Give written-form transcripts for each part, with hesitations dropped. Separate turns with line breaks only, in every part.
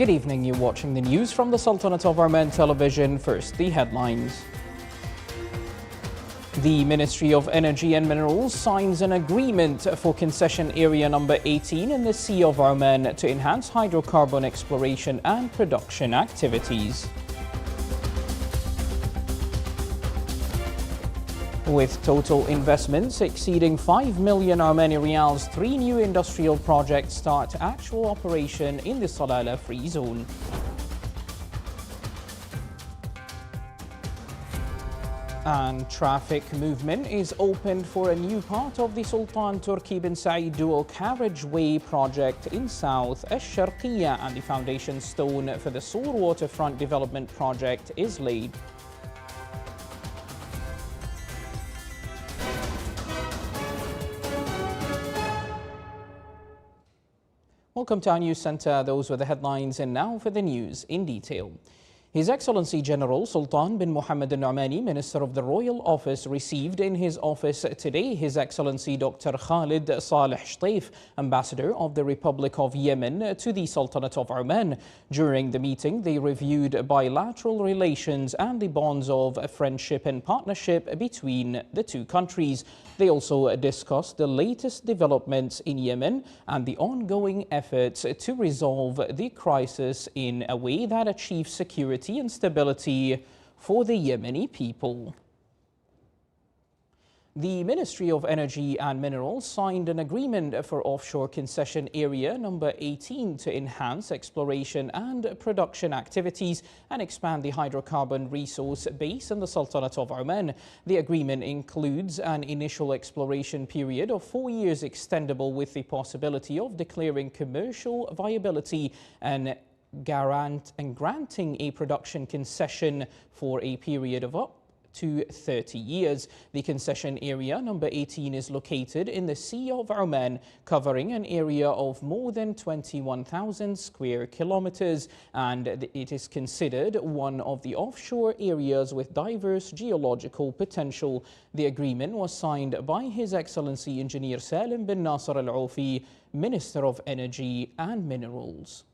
Good evening, you're watching the news from the Sultanate of Oman television. First, the headlines. The Ministry of Energy and Minerals signs an agreement for concession area number 18 in the Sea of Oman to enhance hydrocarbon exploration and production activities. With total investments exceeding 5 million Omani Riyals, 3 new industrial projects start actual operation in the Salalah Free Zone. And traffic movement is opened for a new part of the Sultan Turki bin Said dual carriageway project in South Al-Sharqiyya, and the foundation stone for the Sur waterfront development project is laid. Welcome to our news centre. Those were the headlines, and now for the news in detail. His Excellency General Sultan bin Mohammed Al-Nu'mani, Minister of the Royal Office, received in his office today His Excellency Dr. Khalid Saleh Shtaif, Ambassador of the Republic of Yemen to the Sultanate of Oman. During the meeting, they reviewed bilateral relations and the bonds of friendship and partnership between the two countries. They also discussed the latest developments in Yemen and the ongoing efforts to resolve the crisis in a way that achieves security and stability for the Yemeni people. The Ministry of Energy and Minerals signed an agreement for offshore concession area number 18 to enhance exploration and production activities and expand the hydrocarbon resource base in the Sultanate of Oman. The agreement includes an initial exploration period of 4 years, extendable with the possibility of declaring commercial viability and granting a production concession for a period of up to 30 years. The concession area number 18 is located in the Sea of Oman, covering an area of more than 21,000 square kilometers, and it is considered one of the offshore areas with diverse geological potential. The agreement was signed by His Excellency Engineer Salim bin Nasser Al-Aufi, Minister of Energy and Minerals.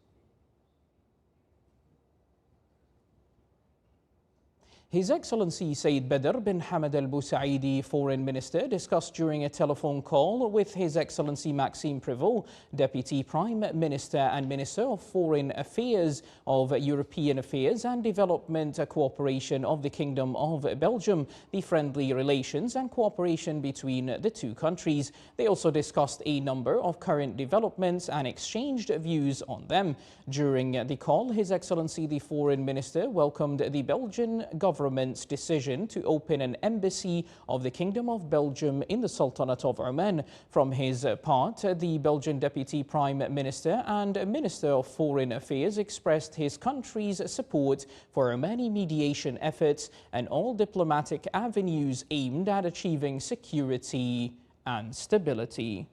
His Excellency Sayyid Badr bin Hamad Al Busaidi, Foreign Minister, discussed during a telephone call with His Excellency Maxime Prévost, Deputy Prime Minister and Minister of Foreign Affairs of European Affairs and Development Cooperation of the Kingdom of Belgium, the friendly relations and cooperation between the two countries. They also discussed a number of current developments and exchanged views on them. During the call, His Excellency the Foreign Minister welcomed the Belgian government's decision to open an embassy of the Kingdom of Belgium in the Sultanate of Oman. From his part, the Belgian Deputy Prime Minister and Minister of Foreign Affairs expressed his country's support for Omani mediation efforts and all diplomatic avenues aimed at achieving security and stability.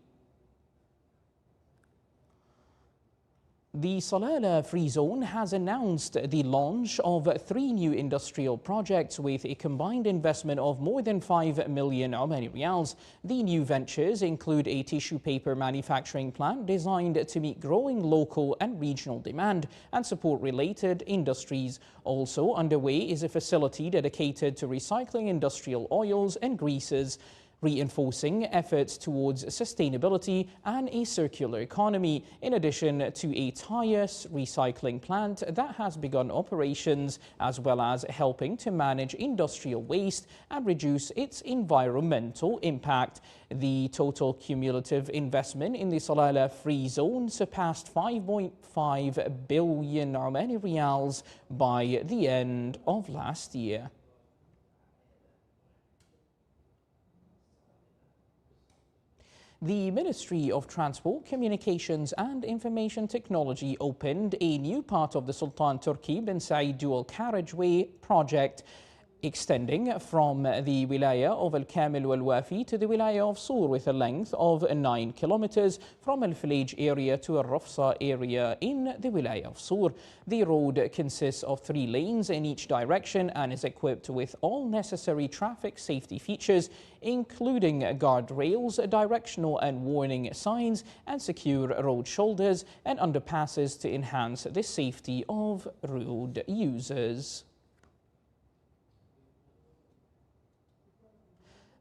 The Salalah Free Zone has announced the launch of 3 new industrial projects with a combined investment of more than 5 million Omani Riyals. The new ventures include a tissue paper manufacturing plant designed to meet growing local and regional demand and support related industries. Also underway is a facility dedicated to recycling industrial oils and greases, reinforcing efforts towards sustainability and a circular economy, in addition to a tire recycling plant that has begun operations, as well as helping to manage industrial waste and reduce its environmental impact. The total cumulative investment in the Salalah Free Zone surpassed 5.5 billion Omani Riyals by the end of last year. The Ministry of Transport, Communications and Information Technology opened a new part of the Sultan Turki bin Said dual carriageway project extending from the wilaya of Al-Kamil wal-Wafi to the wilaya of Sur with a length of 9 kilometers from Al-Falij area to Al-Rafsa area in the wilaya of Sur. The road consists of 3 lanes in each direction and is equipped with all necessary traffic safety features, including guardrails, directional and warning signs, and secure road shoulders and underpasses to enhance the safety of road users.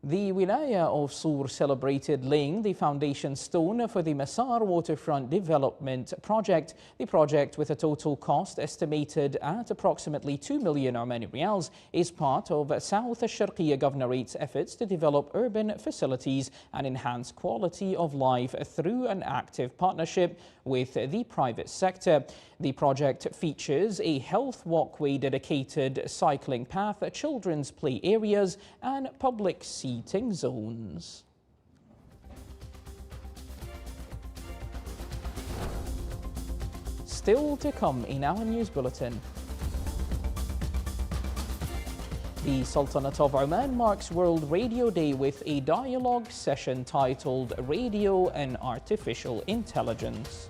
The wilaya of Sur celebrated laying the foundation stone for the Masar waterfront development project. The project, with a total cost estimated at approximately 2 million Omani Riyals, is part of South Al-Sharqiyya Governorate's efforts to develop urban facilities and enhance quality of life through an active partnership with the private sector. The project features a health walkway, dedicated cycling path, children's play areas and public seating zones. Still to come in our news bulletin. The Sultanate of Oman marks World Radio Day with a dialogue session titled Radio and Artificial Intelligence.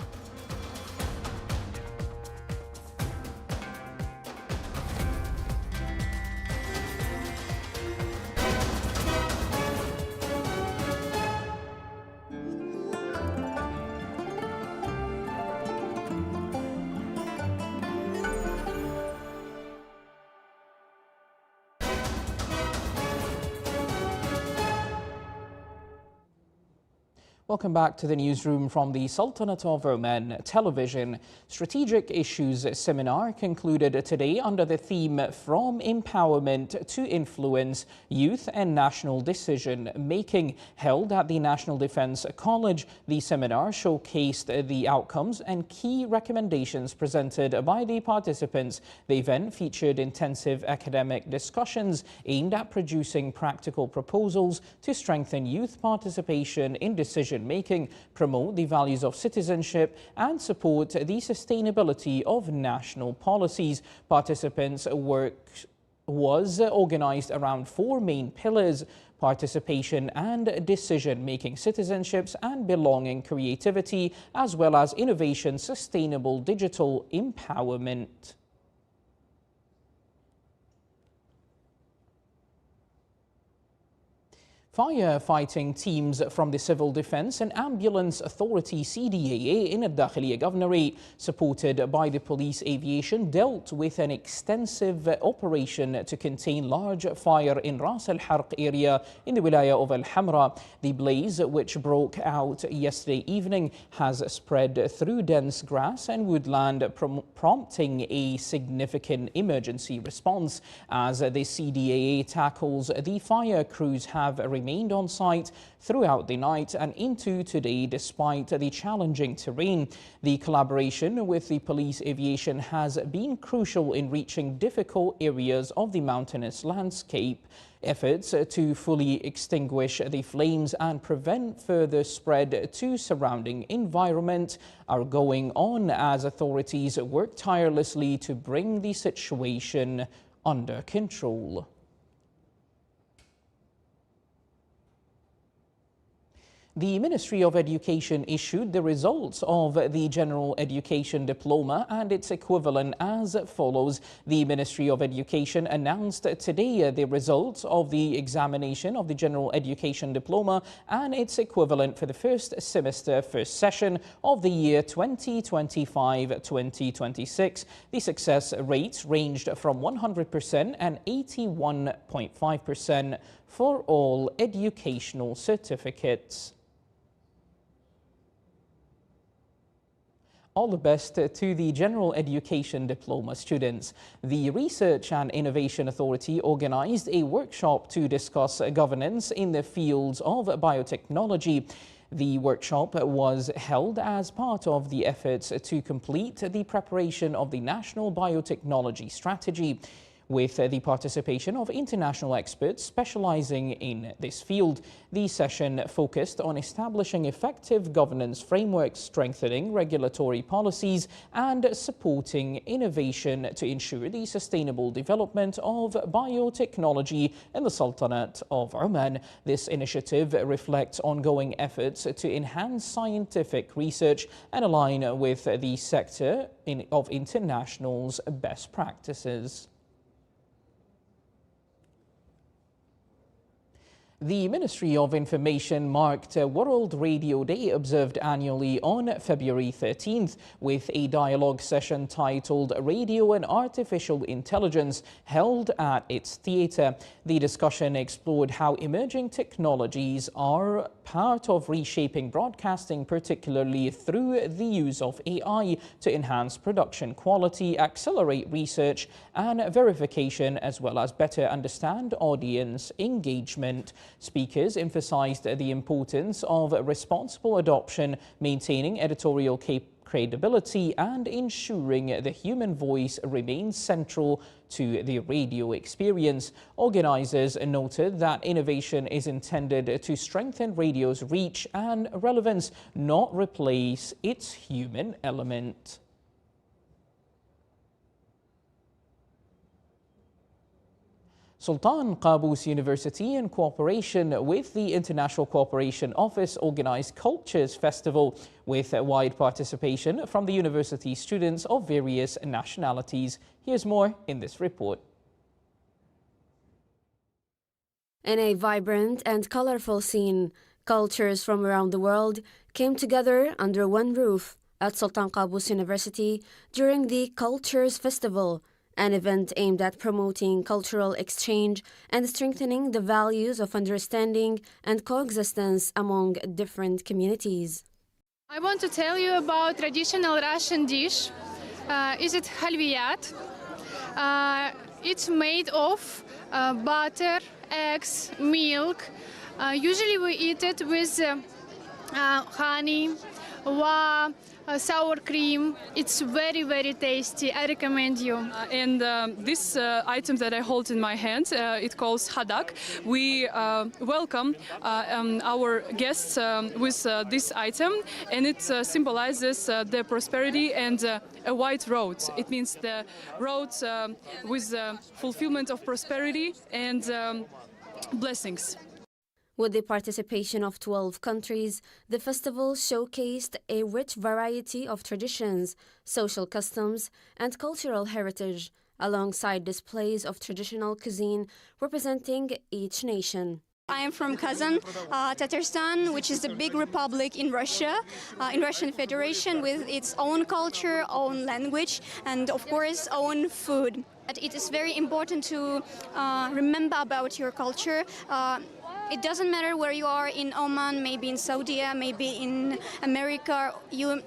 Welcome back to the newsroom from the Sultanate of Oman Television. Strategic Issues Seminar concluded today under the theme From Empowerment to Influence, Youth and National Decision Making, held at the National Defence College. The seminar showcased the outcomes and key recommendations presented by the participants. The event featured intensive academic discussions aimed at producing practical proposals to strengthen youth participation in decision making, promote the values of citizenship and support the sustainability of national policies. Participants' work was organized around 4 main pillars: participation and decision-making, citizenships and belonging, creativity, as well as innovation, sustainable digital empowerment. Firefighting teams from the Civil Defence and Ambulance Authority CDAA in Al-Dakhiliyya Governorate, supported by the police aviation, dealt with an extensive operation to contain large fire in Ras Al-Harq area in the wilaya of Al-Hamra. The blaze, which broke out yesterday evening, has spread through dense grass and woodland, prompting a significant emergency response. As the CDAA tackles the fire, crews have remained on site throughout the night and into today despite the challenging terrain. The collaboration with the police aviation has been crucial in reaching difficult areas of the mountainous landscape. Efforts to fully extinguish the flames and prevent further spread to surrounding environment are going on as authorities work tirelessly to bring the situation under control. The Ministry of Education issued the results of the General Education Diploma and its equivalent as follows. The Ministry of Education announced today the results of the examination of the General Education Diploma and its equivalent for the first semester, first session of the year 2025-2026. The success rates ranged from 100% and 81.5% for all educational certificates. All the best to the General Education Diploma students. The Research and Innovation Authority organized a workshop to discuss governance in the fields of biotechnology. The workshop was held as part of the efforts to complete the preparation of the National Biotechnology Strategy. with the participation of international experts specializing in this field. The session focused on establishing effective governance frameworks, strengthening regulatory policies, and supporting innovation to ensure the sustainable development of biotechnology in the Sultanate of Oman. This initiative reflects ongoing efforts to enhance scientific research and align with the sector of international's best practices. The Ministry of Information marked World Radio Day, observed annually on February 13th, with a dialogue session titled Radio and Artificial Intelligence held at its theatre. The discussion explored how emerging technologies are part of reshaping broadcasting, particularly through the use of AI to enhance production quality, accelerate research and verification, as well as better understand audience engagement. Speakers emphasized the importance of responsible adoption, maintaining editorial credibility, and ensuring the human voice remains central to the radio experience. Organizers noted that innovation is intended to strengthen radio's reach and relevance, not replace its human element. Sultan Qaboos University, in cooperation with the International Cooperation Office, organized Cultures Festival with wide participation from the university students of various nationalities. Here's more in this report.
In a vibrant and colorful scene, cultures from around the world came together under one roof at Sultan Qaboos University during the Cultures Festival, an event aimed at promoting cultural exchange and strengthening the values of understanding and coexistence among different communities.
I want to tell you about traditional Russian dish. Is it halviyat? It's made of butter, eggs, milk. Usually we eat it with honey, sour cream. It's very, very tasty. I recommend you.
This item that I hold in my hand, it calls hadak. We welcome our guests with this item, and it symbolizes the prosperity and a white road. It means the road with fulfillment of prosperity and blessings.
With the participation of 12 countries, the festival showcased a rich variety of traditions, social customs, and cultural heritage, alongside displays of traditional cuisine representing each nation.
I am from Kazan, Tatarstan, which is the big republic in Russia, in Russian Federation, with its own culture, own language, and of course, own food. It is very important to remember about your culture. It doesn't matter where you are in Oman, maybe in Saudi, maybe in America. You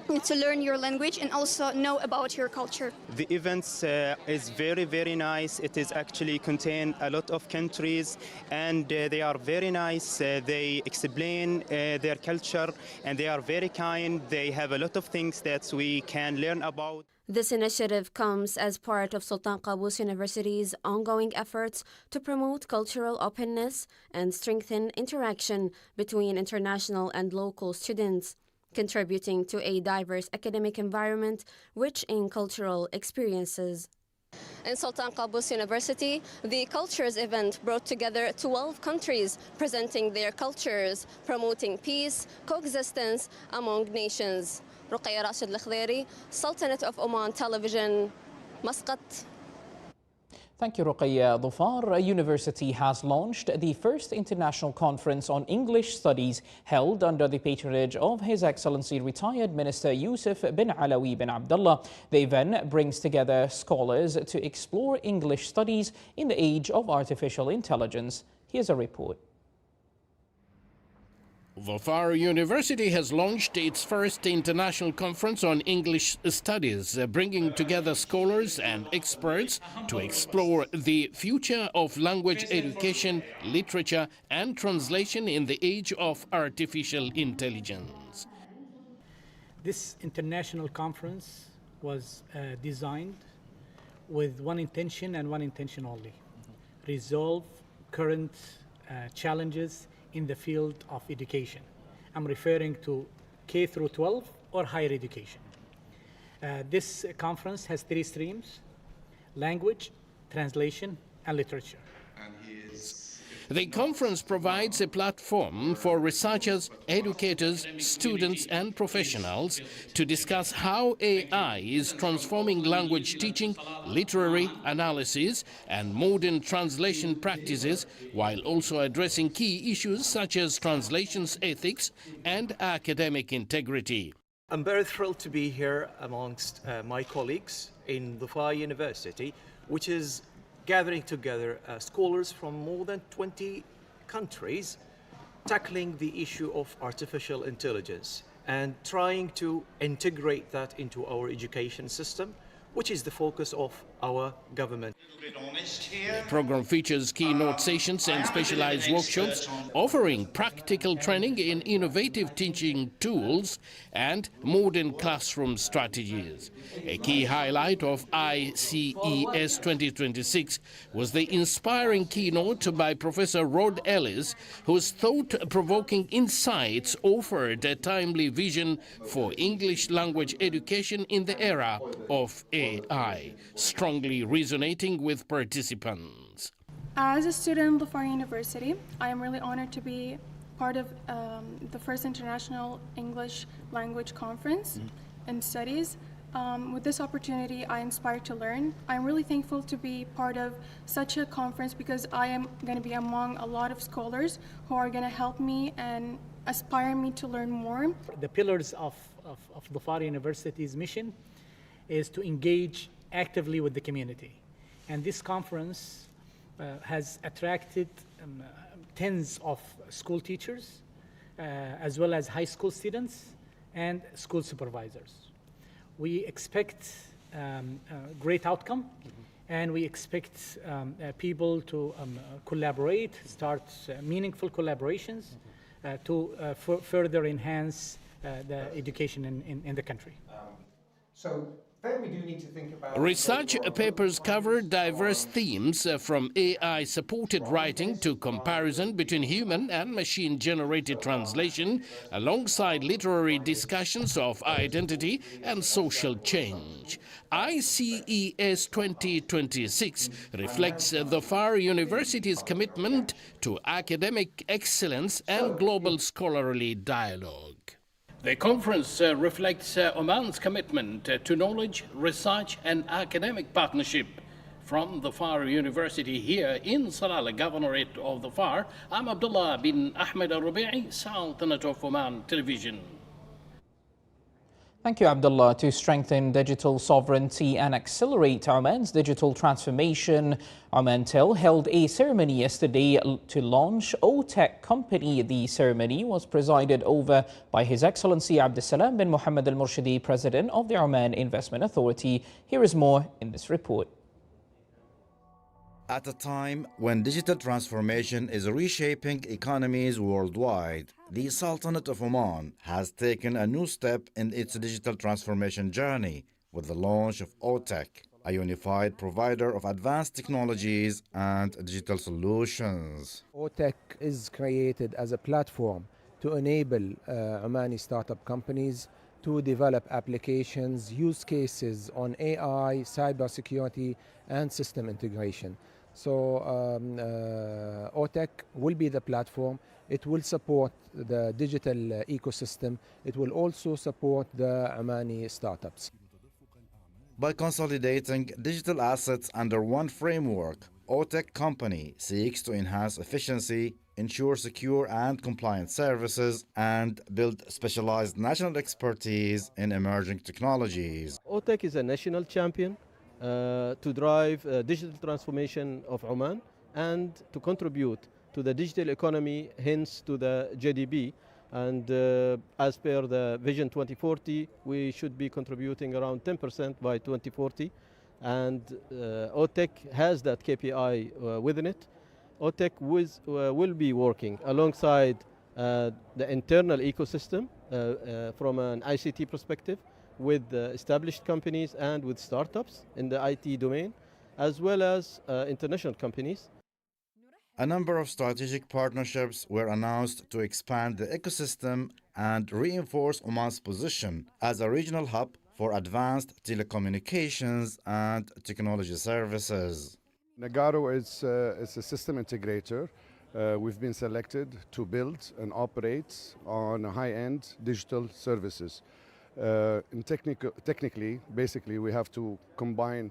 need to learn your language and also know about your culture.
The events is very, very nice. It is actually contain a lot of countries, and they are very nice. They explain their culture, and they are very kind. They have a lot of things that we can learn about.
This initiative comes as part of Sultan Qaboos University's ongoing efforts to promote cultural openness and strengthen interaction between international and local students, contributing to a diverse academic environment rich in cultural experiences.
In Sultan Qaboos University, the Cultures event brought together 12 countries presenting their cultures, promoting peace, coexistence among nations. رقية راشد الخضيري, Sultanate of Oman Television, Muscat.
Thank you, Ruqayya Dhufar. A university has launched the first international conference on English studies held under the patronage of His Excellency retired Minister Yusuf bin Alawi bin Abdullah. The event brings together scholars to explore English studies in the age of artificial intelligence. Here's a report.
Dhufar University has launched its first international conference on English studies, bringing together scholars and experts to explore the future of language education, literature, and translation in the age of artificial intelligence.
This international conference was designed with one intention and one intention only: resolve current challenges in the field of education. I'm referring to K through 12 or higher education. This conference has 3 streams: language, translation, and literature.
The conference provides a platform for researchers, educators, students and professionals to discuss how AI is transforming language teaching, literary analysis and modern translation practices, while also addressing key issues such as translations ethics and academic integrity.
I'm very thrilled to be here amongst my colleagues in Dhofar University, which is gathering together scholars from more than 20 countries, tackling the issue of artificial intelligence and trying to integrate that into our education system, which is the focus of our government.
The program features keynote sessions and specialized workshops offering practical training in innovative teaching tools and modern classroom strategies. A key highlight of ICES 2026 was the inspiring keynote by Professor Rod Ellis, whose thought-provoking insights offered a timely vision for English language education in the era of AI, strongly resonating with participants.
As a student at Dhofar University, I am really honored to be part of the first International English Language Conference and Studies. With this opportunity, I inspired to learn. I'm really thankful to be part of such a conference because I am going to be among a lot of scholars who are going to help me and aspire me to learn more.
The pillars of Dhofar University's mission is to engage actively with the community. And this conference has attracted tens of school teachers, as well as high school students and school supervisors. We expect a great outcome, and we expect people to collaborate, start meaningful collaborations to further enhance the education in the country.
Then we do need to think about...
Research papers cover diverse themes from AI-supported writing to comparison between human and machine-generated translation, alongside literary discussions of identity and social change. ICES 2026 reflects Dhofar University's commitment to academic excellence and global scholarly dialogue. The conference reflects Oman's commitment to knowledge, research and academic partnership. From Dhofar University here in Salalah, Governorate of Dhofar, I'm Abdullah bin Ahmed Al-Rubi'i, Sultanate of Oman Television.
Thank you, Abdullah. To strengthen digital sovereignty and accelerate Oman's digital transformation, Omantel held a ceremony yesterday to launch OTech Company. The ceremony was presided over by His Excellency Abdulsalam bin Mohammed Al-Murshidi, President of the Oman Investment Authority. Here is more in this report.
At a time when digital transformation is reshaping economies worldwide, the Sultanate of Oman has taken a new step in its digital transformation journey with the launch of OTech, a unified provider of advanced technologies and digital solutions.
OTech is created as a platform to enable Omani startup companies to develop applications, use cases on AI, cybersecurity, and system integration. So OTech will be the platform. It will support the digital ecosystem. It will also support the Omani startups.
By consolidating digital assets under one framework, OTech Company seeks to enhance efficiency, ensure secure and compliant services, and build specialized national expertise in emerging technologies.
OTech is a national champion to drive digital transformation of Oman and to contribute to the digital economy, hence to the GDP. And as per the Vision 2040, we should be contributing around 10% by 2040. And OTech has that KPI within it. OTech will be working alongside the internal ecosystem from an ICT perspective, with established companies and with startups in the IT domain, as well as international companies.
A number of strategic partnerships were announced to expand the ecosystem and reinforce Oman's position as a regional hub for advanced telecommunications and technology services.
Nagaro is a system integrator. We've been selected to build and operate on high-end digital services. Technically, basically, we have to combine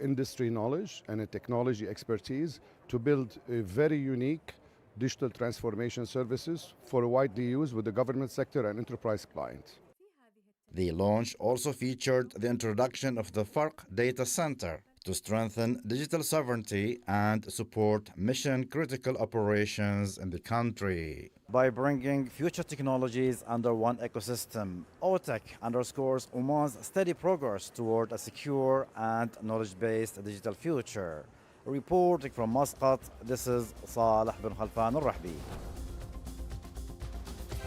industry knowledge and a technology expertise to build a very unique digital transformation services for widely used with the government sector and enterprise clients.
The launch also featured the introduction of the FARC data center to strengthen digital sovereignty and support mission-critical operations in the country. By bringing future technologies under one ecosystem, OTEC underscores Oman's steady progress toward a secure and knowledge-based digital future. Reporting from Muscat, this is Saleh bin Khalfan al-Rahbi.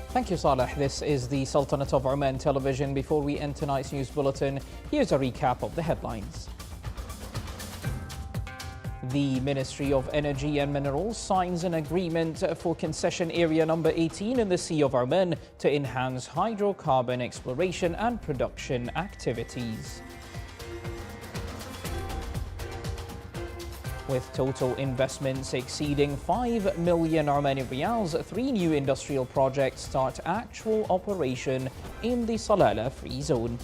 Thank you, Saleh. This is the Sultanate of Oman television. Before we end tonight's news bulletin, here's a recap of the headlines. The Ministry of Energy and Minerals signs an agreement for concession area number 18 in the Sea of Oman to enhance hydrocarbon exploration and production activities. With total investments exceeding 5 million Omani Riyals, 3 new industrial projects start actual operation in the Salalah Free Zone.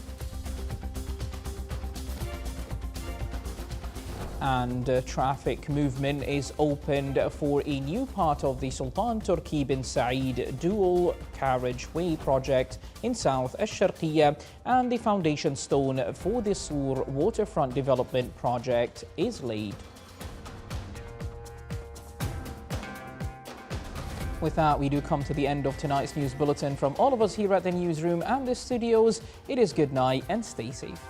And traffic movement is opened for a new part of the Sultan Turki bin Said dual carriageway project in South Al-Sharqiyya, and the foundation stone for the Sur waterfront development project is laid. With that, we do come to the end of tonight's news bulletin. From all of us here at the newsroom and the studios, it is good night and stay safe.